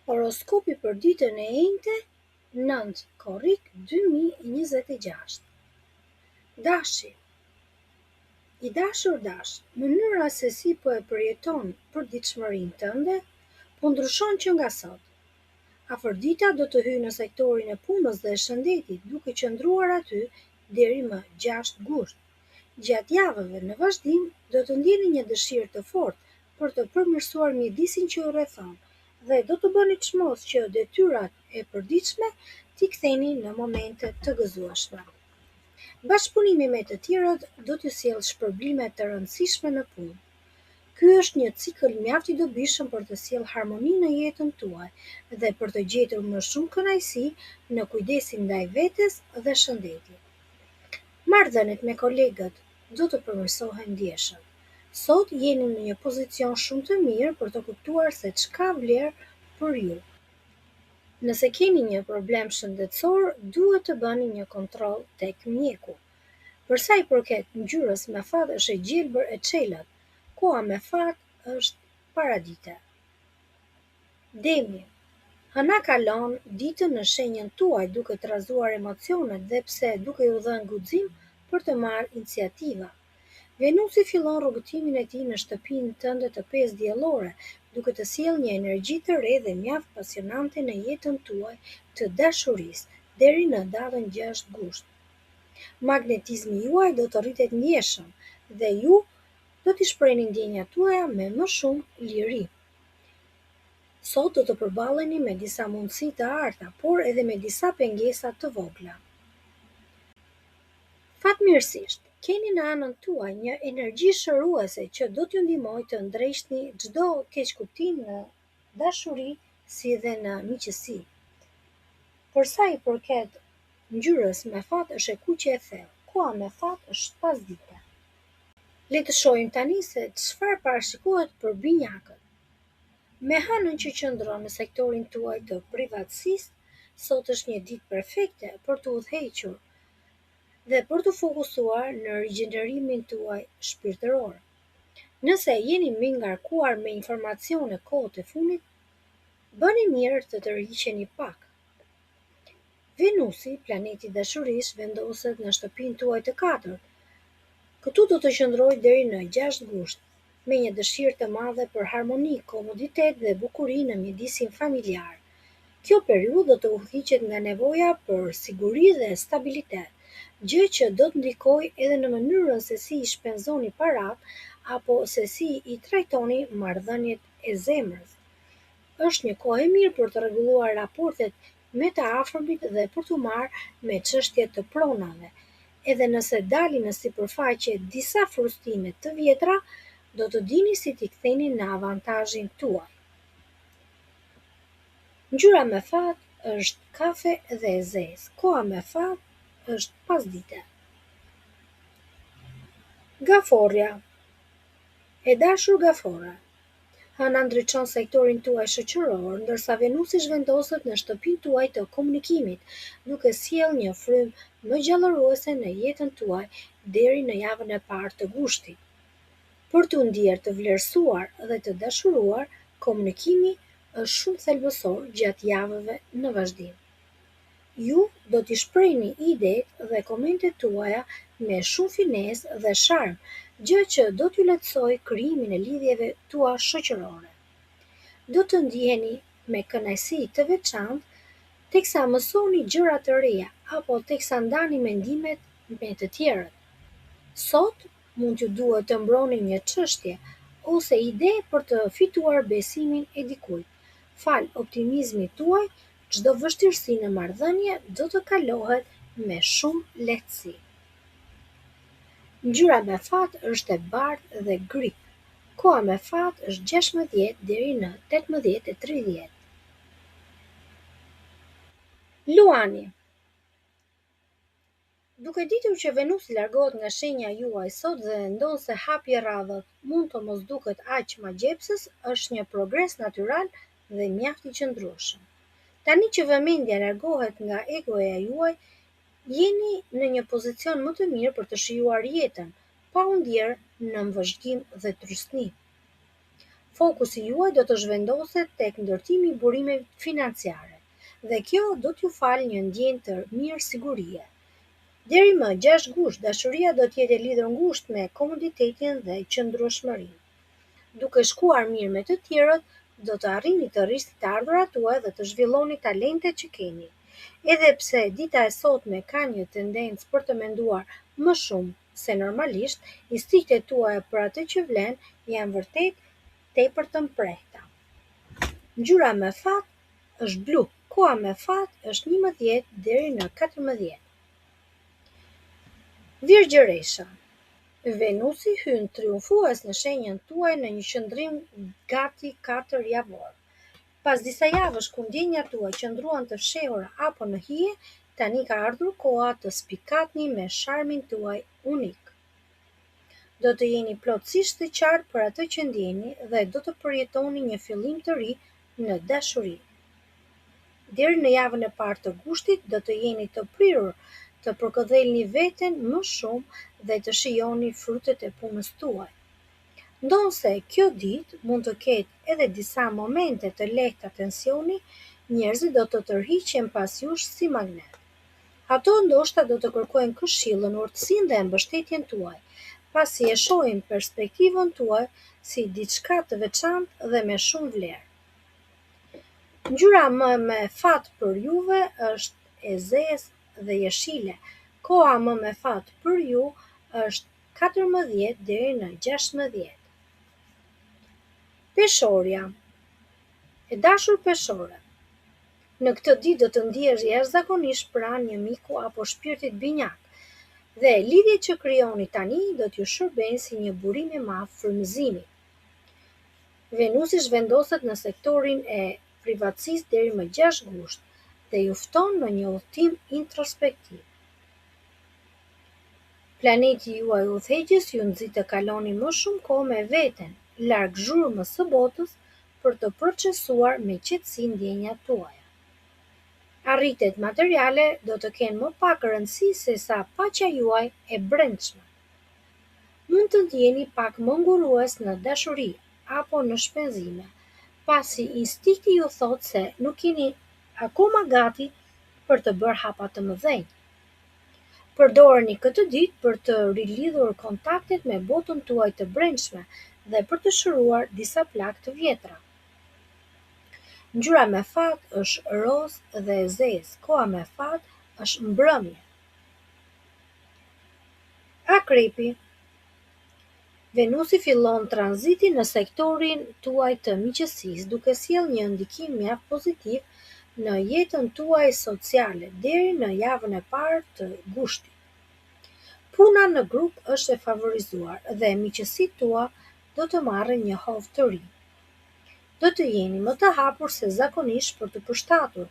Horoskopi për ditën e njëjtë, 9 korrik 2026. Dashi. I dashur dash, mënyra se si po e përjeton përditshmërinë tënde po ndryshon që nga sot. Afërdita do të hyjë në sektorin e punës dhe shëndetit, duke qëndruar aty deri më 6 gusht. Gjatë javëve në vazhdim do të ndjeni një dëshirë të fortë për të përmirësuar mjedisin që ju rrethon dhe do të bëni çmos që detyrat e përditshme t'i ktheni në momente të gëzueshme. Bashkëpunimi me të tjerët do t'ju sjellë shpërblime të rëndësishme në punë. Ky është një cikël mjaft i dobishëm për të sjellë harmoni në jetën tuaj dhe për të gjetur më shumë kënaqësi në kujdesin ndaj vetes dhe shëndetit. Marrëdhëniet me kolegët do të përmirësohen ndjeshëm. Sot jeni në një pozicion shumë të mirë për të kuptuar se çka vler për ju. Nëse keni një problem shëndetësor, duhet të bëni një kontroll tek mjeku. Për sa i përket ngjyrës me fat është e gjelbër e çelët. Koha me fat është paradite. Demi. Hëna kalon ditën në shenjën tuaj duke trazuar emocionet dhe pse duke ju dhënë guxim për të marrë iniciativa. Venusi fillon rrugëtimin e tij në shtëpinë tënde të 5 diellore, duke të sjellë një energji të re dhe mjaft pasionante në jetën tuaj të dashurisë deri në datën 6 gusht. Magnetizmi juaj do të rritet ndjeshëm dhe ju do t'i shprehni ndjenjat tuaja me më shumë liri. Sot do të përballeni me disa mundësi të arta, por edhe me disa pengesa të vogla. Fatmirësisht, keni në anën tuaj një energji shëruese që do t'ju ndihmojë të ndreshni çdo keqkuptim në dashuri si dhe në miqësi. Për sa i përket ngjyrës me fat është e kuqe e thellë, koha me fat është pasdite. Le të shohim tani se çfarë parashikohet për binjakët. Me hënën që qëndron në sektorin tuaj të privatësisë, sot është një ditë perfekte për të udhëhequr dhe për të fokusuar në rigjenerimin tuaj shpirtëror. Nëse jeni mbi ngarkuar me informacione kohët e fundit, bëni mirë të tërhiqeni pak. Venusi, planeti i dashurisë, vendoset në shtëpinë tuaj të 4. Këtu do të qëndrojë deri në 6 gusht, me një dëshirë të madhe për harmoni, komoditet dhe bukuri në mjedisin familjar. Kjo periudhë do të udhëhiqet nga nevoja për siguri dhe stabilitet, gjë që do të ndikojë edhe në mënyrën se si i shpenzoni paratë apo se si i trajtoni marrëdhëniet e zemrës. Është një kohë e mirë për të rregulluar raportet me të afërmit dhe për t'u marrë me çështjet të pronave. Edhe nëse dalin në sipërfaqe disa frustime të vjetra, do të dini si t'i ktheni në avantazhin tuaj. Ngjyra me fat është kafe dhe e zezë. Koha me fat është pasdite. Gaforja. E dashur gafora. Hëna ndriçon sektorin tuaj shoqëror, ndërsa Venusi zhvendoset në shtëpinë tuaj të komunikimit, duke sjellë një frymë më gjallëruese në jetën tuaj deri në javën e parë të gushtit. Për t'u ndier të vlerësuar dhe të dashuruar, komunikimi është shumë thelbësor gjatë javëve në vazhdim. Ju do t'i shprehni idetë dhe komentet tuaja me shumë finesë dhe sharm, gjë që do t'ju lehtësojë krijimin e lidhjeve tua shoqërore. Do të ndiheni me kënaqësi të veçantë teksa mësoni gjëra të reja apo teksa ndani mendimet me të tjerët. Sot mund t'ju duhet të mbroni një çështje ose ide për të fituar besimin e dikujt. Fal optimizmit tuaj, çdo vështirësi në marrëdhënie do të kalohet me shumë lehtësi. Ngjyra me fat është e bardhë dhe gri. Koha me fat është 16 deri në 18:30. Luani. Duke ditur që Venusi largohet nga shenja juaj sot dhe ndonë se hapje radhët mund të mos duket aq magjepsës, është një progres natyral dhe mjaft i qëndrueshëm. Tani që vëmendja largohet nga egoja juaj, jeni në një pozicion më të mirë për të shijuar jetën, pa u ndjerë në vëzhgim dhe trysni. Fokusi juaj do të zhvendoset tek ndërtimi i burimeve financiare, dhe kjo do t'ju falë një ndjenjë të mirë sigurie. Deri më 6 gusht, dashuria do të jetë e lidhur ngushtë me komoditetin dhe qëndrueshmërinë. Duke shkuar mirë me të tjerët, do të arrini të rrisni të ardhurat tuaja dhe të zhvilloni talentet që keni. Edhe pse dita e sotme ka një tendencë për të menduar më shumë se normalisht, instinktet tuaja për atë që vlen janë vërtet tepër të mprehta. Ngjyra me fat është blu, koha me fat është 11 deri në 14. Virgjëresha. Venusi hyn triumfues në shenjën tuaj në një qëndrim gati 4 javor. Pas disa javësh ku ndjenjat tuaj qëndruan të fshehura apo në hije, tani ka ardhur koha të spikatni me sharmin tuaj unik. Do të jeni plotësisht të qartë për atë që ndjeni dhe do të përjetoni një fillim të ri në dashuri. Deri në javën e parë të gushtit do të jeni të prirur të përkëdhelni veten më shumë dhe të shijoni frutet e punës tuaj. Ndonse kjo ditë mund të ketë edhe disa momente të lehta tensioni, njerëzit do të tërhiqen pas jush si magnet. Ato ndoshta do të kërkojnë këshillën, urtësinë dhe mbështetjen tuaj, pasi e shohin perspektivën tuaj si diçka të veçantë dhe me shumë vlerë. Ngjyra më me fat për juve është e zezë dhe jeshile. Koha më me fat për ju është 14 deri në 16. Peshorja. E dashur peshore, në këtë ditë do të ndihesh jashtëzakonisht pranë një miku apo shpirtit binjak, dhe lidhjet që krijoni tani do t'ju shërbejnë si një burim i madh frymëzimi. Venusi zhvendoset në sektorin e privatësisë deri më 6 gusht dhe ju fton në një udhëtim introspektiv. Planeti juaj udhëheqës ju nxit të kaloni më shumë kohë me veten, larg zhurmës së botës, për të procesuar me qetësi ndjenjat tuaja. Arritet materiale do të kenë më pak rëndësi se sa paqja juaj e brendshme. Mund të ndjeni pak më ngurues në dashuri apo në shpenzime, pasi instinkti ju thot se nuk jeni akoma gati për të bërë hapa të mëdhenj. Përdorni këtë ditë për të rilidhur kontaktet me botën tuaj të brendshme dhe për të shëruar disa plagë të vjetra. Ngjyra me fat është rozë dhe e zezë, koha me fat është mbrëmje. Akrepi. Venusi fillon tranzitin në sektorin tuaj të miqësisë, duke sjellë një ndikim mjaft pozitiv në jetën tuaj sociale deri në javën e parë të gushtit. Puna në grup është e favorizuar dhe miqësitë tua do të marrin një hovë të ri. Do të jeni më të hapur se zakonisht për të përshtatur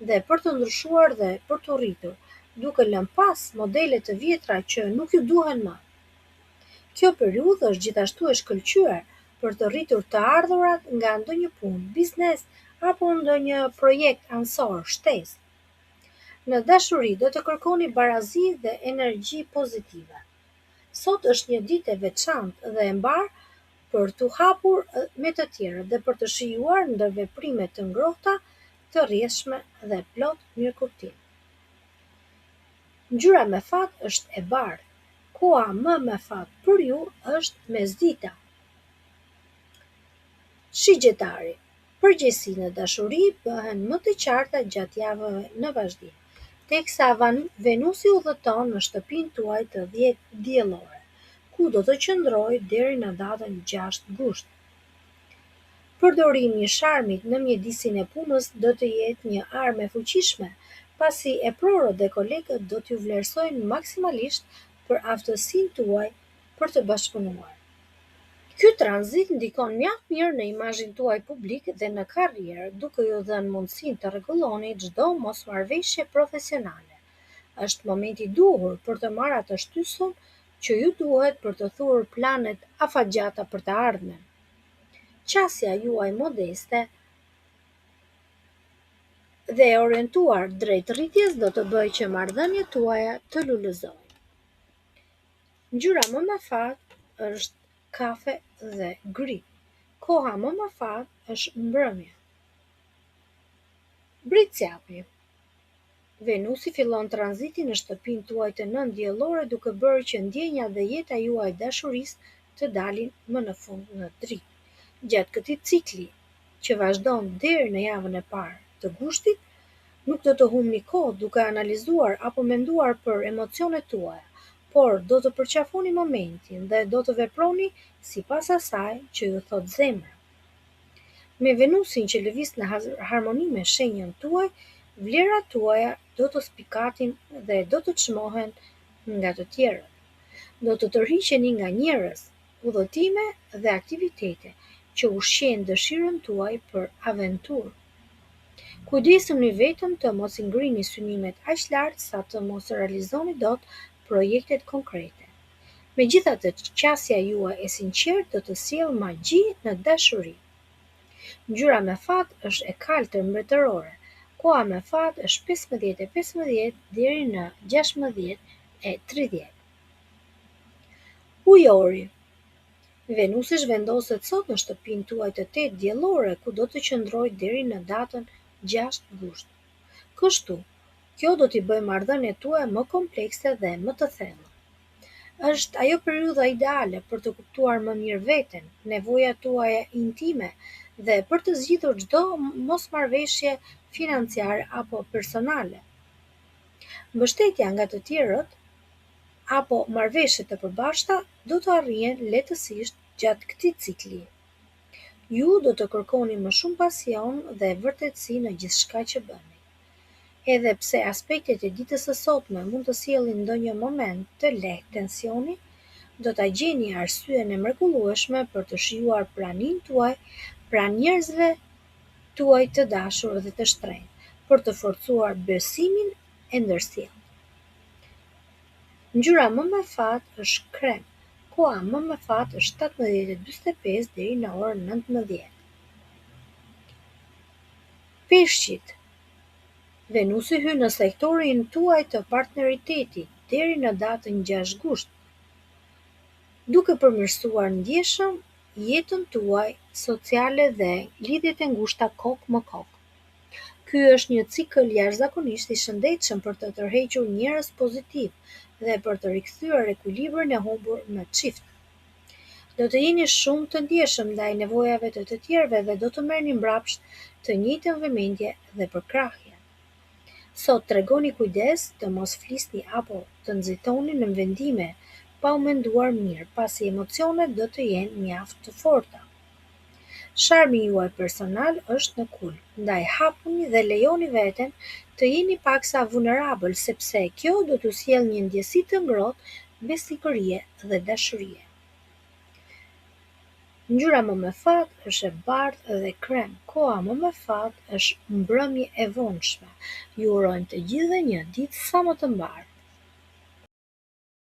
dhe për të ndryshuar dhe për të rritur, duke lënë pas modele të vjetra që nuk ju duhen më. Kjo periudhë është gjithashtu e shkëlqyer për të rritur të ardhurat nga ndonjë punë, biznes apo ndonjë projekt ansor, shtesë. Në dashuri do të kërkoni barazi dhe energji pozitive. Sot është një ditë e veçantë dhe e mbar për t'u hapur me të tjerët dhe për të shijuar ndër veprime të ngrohta, të rrjedhshme dhe plot mirëkuptim. Ngjyra me fat është e bardhë. Koha më me fat për ju është mesdita. Shigjetari. Përgjegjësitë në dashuri bëhen më të qarta gjatë javëve në vazhdim, teksa Venusi udhëton në shtëpinë tuaj të 10 diellore, ku do të qëndrojë deri në datën 6 gusht. Përdorimi i sharmit në mjedisin e punës do të jetë një armë e fuqishme, pasi e prorët dhe kolegët do t'ju vlerësojnë maksimalisht për aftësinë tuaj për të bashkëpunuar. Ky tranzit ndikon mjaft mirë në imazhin tuaj publik dhe në karrierë, duke ju dhënë mundësinë të rregulloni çdo mosmarrëveshje profesionale. Është momenti i duhur për të marrë atë shtysun që ju duhet për të thurur planet afatgjata për të ardhmen. Qasja juaj modeste dhe e orientuar drejt rritjes do të bëjë që marrëdhëniet tuaja të lulëzojnë. Ngjyra më me fat është kafe dhe gri. Koha më me fat është mbrëmje. Britësjapi. Venusi fillon tranzitin në shtëpinë tuaj të 9 diellore duke bërë që ndjenja dhe jeta juaj dashurisë të dalin më në fund në dritë. Gjatë këtij cikli, që vazhdon deri në javën e parë të gushtit, nuk do të humbni kohë duke analizuar apo menduar për emocionet tuaja, por do të përqafoni momentin dhe do të veproni sipas asaj që ju thot zemra. Me Venusin që lëviz në harmoni me shenjën tuaj, vlerat tuaja do të spikatin dhe do të çmohen nga të tjerët. Do të tërhiqeni nga njerëz, udhëtime dhe aktivitete që ushqejnë dëshirën tuaj për aventurë. Kujdesuni vetëm të mos i ngrini synimet aq lart sa të mos realizoni dot projektet konkrete. Megjithatë, qasja juaj e sinqertë do të sjellë magji në dashuri. Ngjyra me fat është e kaltër mbretërore. Koha me fat është 15:15 deri në 16:30. Ujori. Venusi zhvendoset sot në shtëpinë tuaj të 8 diellore, ku do të qëndrojë deri në datën 6 gusht. Kështu, kjo do t'i bëjë marrëdhëniet tuaja më komplekse dhe më të thella. Është ajo periudha ideale për të kuptuar më mirë veten, nevojat tuaja intime dhe për të zgjidhur çdo mosmarrëveshje financiare apo personale. Mbështetja nga të tjerët apo marrëveshje të përbashkëta do të arrihen lehtësisht gjatë këtij cikli. Ju do të kërkoni më shumë pasion dhe vërtetësi në gjithçka që bëni. Edhe pse aspektet e ditës së sotme mund të sjellin ndonjë moment të lehtë tensioni, do ta gjeni arsyen e mrekullueshme për të shijuar praninë tuaj pranë njerëzve tuaj të dashur dhe të shtrenjtë, për të forcuar besimin e ndërsjellë. Ngjyra më me fat është krem. Koha më me fat është 17:45 deri në orën 19. Peshqit. Venusi hyn në sektorin tuaj të partneritetit deri në datën 6 gusht, duke përmirësuar ndjeshëm jetën tuaj sociale dhe lidhjet e ngushta kokë më kokë. Ky është një cikël jashtëzakonisht i shëndetshëm për të tërhequr njerëz pozitiv dhe për të rikthyer ekuilibrin e humbur me çift. Do të jeni shumë të ndjeshëm ndaj nevojave të të tjerëve dhe do të merrni mbrapsht të njëjtën vëmendje dhe për krahje. Sot tregoni kujdes të mos flisni apo të nxitoni në vendime pa u menduar mirë, pasi emocionet do të jenë mjaft të forta. Sharmi juaj personal është në kul, ndaj hapuni dhe lejoni veten të jeni paksa vulnerabël, sepse kjo do t'ju sjellë një ndjesi të ngrohtë besikërie dhe dashurie. Ngjyra më me fat është e bardhë dhe krem. Koha më me fat është mbrëmje e vonshme. Ju urojmë të gjithëve një ditë sa më të mbar.